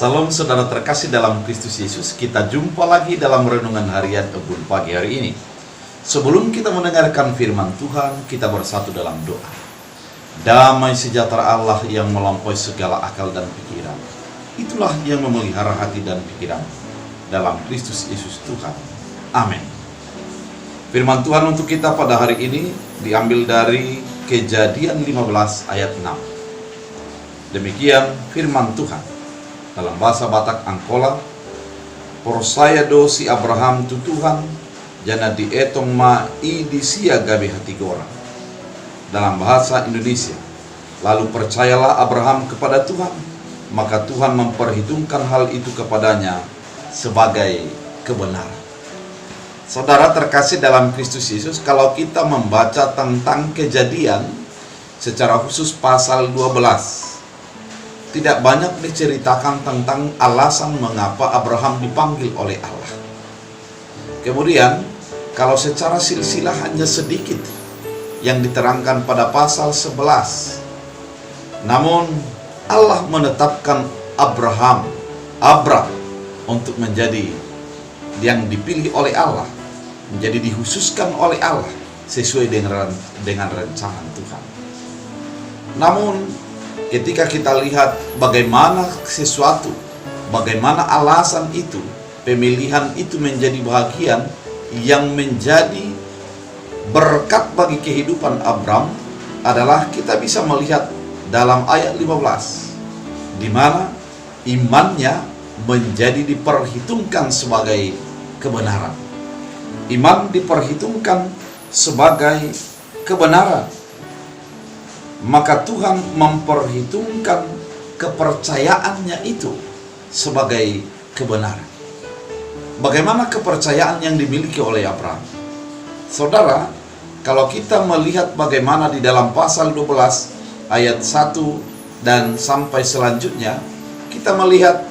Salam saudara terkasih dalam Kristus Yesus. Kita jumpa lagi dalam renungan harian Kebun pagi hari ini. Sebelum kita mendengarkan firman Tuhan, kita bersatu dalam doa. Damai sejahtera Allah yang melampaui segala akal dan pikiran, itulah yang memelihara hati dan pikiran dalam Kristus Yesus Tuhan. Amin. Firman Tuhan untuk kita pada hari ini diambil dari Kejadian 15 ayat 6. Demikian firman Tuhan dalam bahasa Batak Angkola, "Persaya do si Abraham tu Tuhan, jana dietong ma i disia gabe hati orang." Dalam bahasa Indonesia, "Lalu percayalah Abraham kepada Tuhan, maka Tuhan memperhitungkan hal itu kepadanya sebagai kebenaran." Saudara terkasih dalam Kristus Yesus, kalau kita membaca tentang Kejadian, secara khusus pasal 12, tidak banyak diceritakan tentang alasan mengapa Abraham dipanggil oleh Allah. Kemudian, kalau secara silsilah hanya sedikit yang diterangkan pada pasal 11. Namun, Allah menetapkan Abram untuk menjadi yang dipilih oleh Allah, menjadi dikhususkan oleh Allah sesuai dengan rencana Tuhan. Namun, ketika kita lihat bagaimana bagaimana alasan itu, pemilihan itu menjadi bagian yang menjadi berkat bagi kehidupan Abram, adalah kita bisa melihat dalam ayat 15, di mana imannya menjadi diperhitungkan sebagai kebenaran. Iman diperhitungkan sebagai kebenaran. Maka Tuhan memperhitungkan kepercayaannya itu sebagai kebenaran. Bagaimana kepercayaan yang dimiliki oleh Abraham? Saudara, kalau kita melihat bagaimana di dalam pasal 12 ayat 1 dan sampai selanjutnya, kita melihat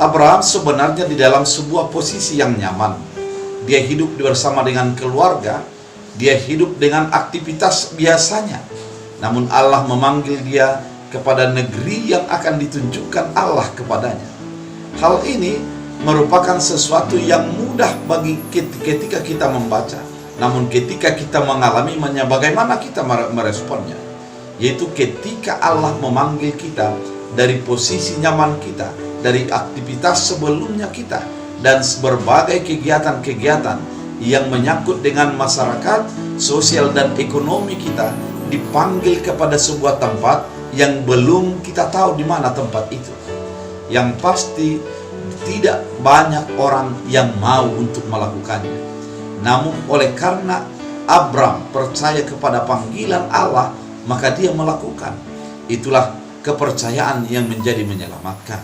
Abraham sebenarnya di dalam sebuah posisi yang nyaman. Dia hidup bersama dengan keluarga, dia hidup dengan aktivitas biasanya. Namun Allah memanggil dia kepada negeri yang akan ditunjukkan Allah kepadanya. Hal ini merupakan sesuatu yang mudah bagi ketika kita membaca. Namun ketika kita mengalaminya, bagaimana kita meresponnya? Yaitu ketika Allah memanggil kita dari posisi nyaman kita, dari aktivitas sebelumnya kita, dan berbagai kegiatan-kegiatan yang menyangkut dengan masyarakat, sosial dan ekonomi kita, dipanggil kepada sebuah tempat yang belum kita tahu di mana tempat itu. Yang pasti tidak banyak orang yang mau untuk melakukannya. Namun oleh karena Abram percaya kepada panggilan Allah, maka dia melakukan. Itulah kepercayaan yang menjadi menyelamatkan.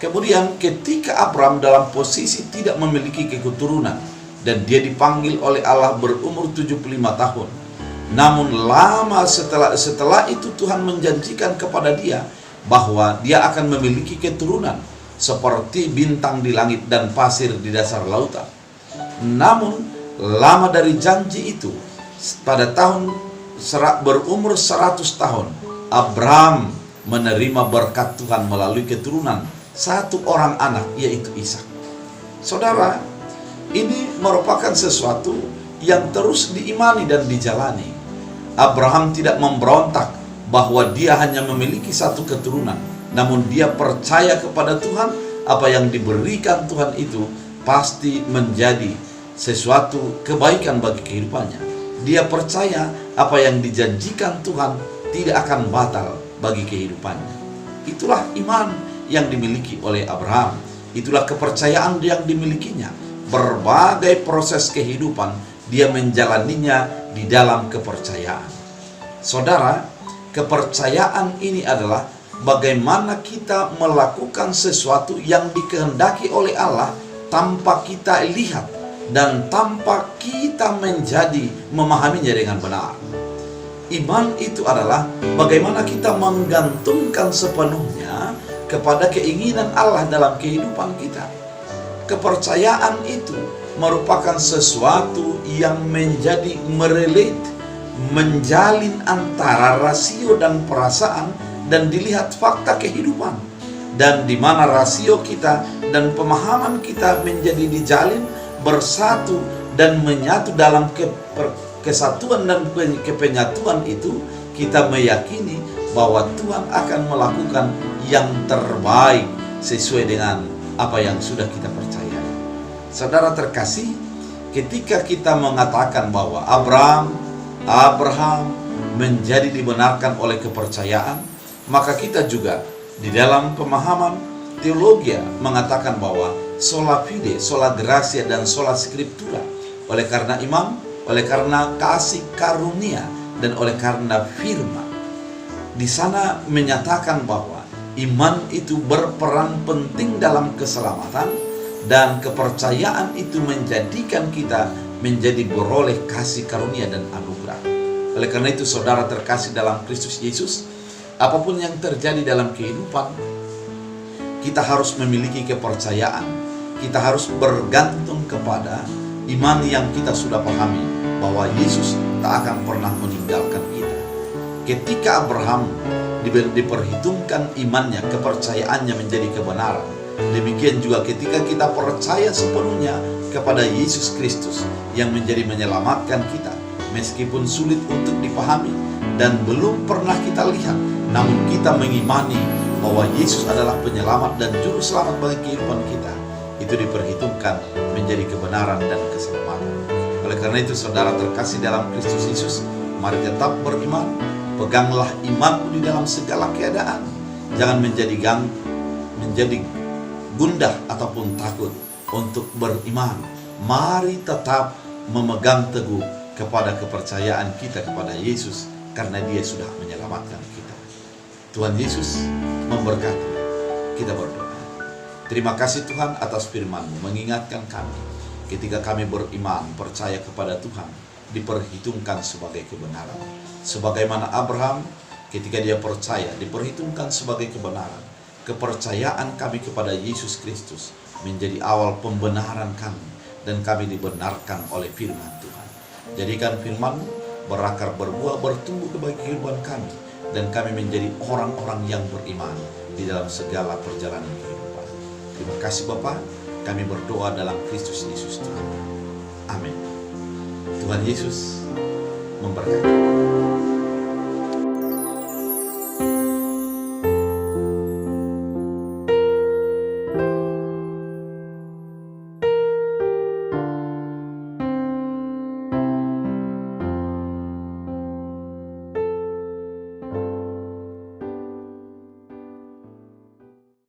Kemudian ketika Abram dalam posisi tidak memiliki keturunan dan dia dipanggil oleh Allah berumur 75 tahun. Namun lama setelah itu Tuhan menjanjikan kepada dia bahwa dia akan memiliki keturunan seperti bintang di langit dan pasir di dasar lautan. Namun lama dari janji itu, pada tahun berumur 100 tahun, Abram menerima berkat Tuhan melalui keturunan satu orang anak, yaitu Ishak. Saudara, ini merupakan sesuatu yang terus diimani dan dijalani. Abraham tidak memberontak bahwa dia hanya memiliki satu keturunan, namun dia percaya kepada Tuhan. Apa yang diberikan Tuhan itu pasti menjadi sesuatu kebaikan bagi kehidupannya. Dia percaya apa yang dijanjikan Tuhan tidak akan batal bagi kehidupannya. Itulah iman yang dimiliki oleh Abraham. Itulah kepercayaan yang dimilikinya. Berbagai proses kehidupan dia menjalaninya di dalam kepercayaan. Saudara, kepercayaan ini adalah bagaimana kita melakukan sesuatu yang dikehendaki oleh Allah tanpa kita lihat dan tanpa kita menjadi memahaminya dengan benar. Iman itu adalah bagaimana kita menggantungkan sepenuhnya kepada keinginan Allah dalam kehidupan kita. Kepercayaan itu merupakan sesuatu yang menjadi menjalin antara rasio dan perasaan dan dilihat fakta kehidupan. dan di mana rasio kita dan pemahaman kita menjadi dijalin bersatu dan menyatu dalam kesatuan dan kepenyatuan itu, kita meyakini bahwa Tuhan akan melakukan yang terbaik sesuai dengan apa yang sudah kita percaya. Saudara terkasih, ketika kita mengatakan bahwa Abraham menjadi dibenarkan oleh kepercayaan, maka kita juga di dalam pemahaman teologi mengatakan bahwa sola fide, sola gratia, dan sola scriptura. Oleh karena iman, oleh karena kasih karunia, dan oleh karena firman. Di sana menyatakan bahwa iman itu berperan penting dalam keselamatan, dan kepercayaan itu menjadikan kita menjadi beroleh kasih karunia dan anugerah. Oleh karena itu, saudara terkasih dalam Kristus Yesus, apapun yang terjadi dalam kehidupan, kita harus memiliki kepercayaan. Kita harus bergantung kepada iman yang kita sudah pahami, bahwa Yesus tak akan pernah meninggalkan kita. Ketika Abraham diperhitungkan imannya, kepercayaannya menjadi kebenaran. Demikian juga ketika kita percaya sepenuhnya kepada Yesus Kristus yang menjadi menyelamatkan kita, meskipun sulit untuk dipahami dan belum pernah kita lihat, namun kita mengimani bahwa Yesus adalah penyelamat dan juru selamat bagi kehidupan kita, itu diperhitungkan menjadi kebenaran dan keselamatan. Oleh karena itu, saudara terkasih dalam Kristus Yesus, mari tetap beriman. Peganglah imanmu di dalam segala keadaan. Jangan menjadi gundah ataupun takut untuk beriman. Mari tetap memegang teguh kepada kepercayaan kita kepada Yesus, karena Dia sudah menyelamatkan kita. Tuhan Yesus memberkati. Kita berdoa. Terima kasih Tuhan atas firman-Mu mengingatkan kami ketika kami beriman, percaya kepada Tuhan, diperhitungkan sebagai kebenaran. Sebagaimana Abraham ketika dia percaya, diperhitungkan sebagai kebenaran. Kepercayaan kami kepada Yesus Kristus menjadi awal pembenaran kami, dan kami dibenarkan oleh firman Tuhan. Jadikan firman-Mu berakar, berbuah, bertumbuh bagi kehidupan kami, dan kami menjadi orang-orang yang beriman di dalam segala perjalanan kehidupan. Terima kasih Bapa, kami berdoa dalam Kristus Yesus Tuhan. Amin. Tuhan Yesus memberkati.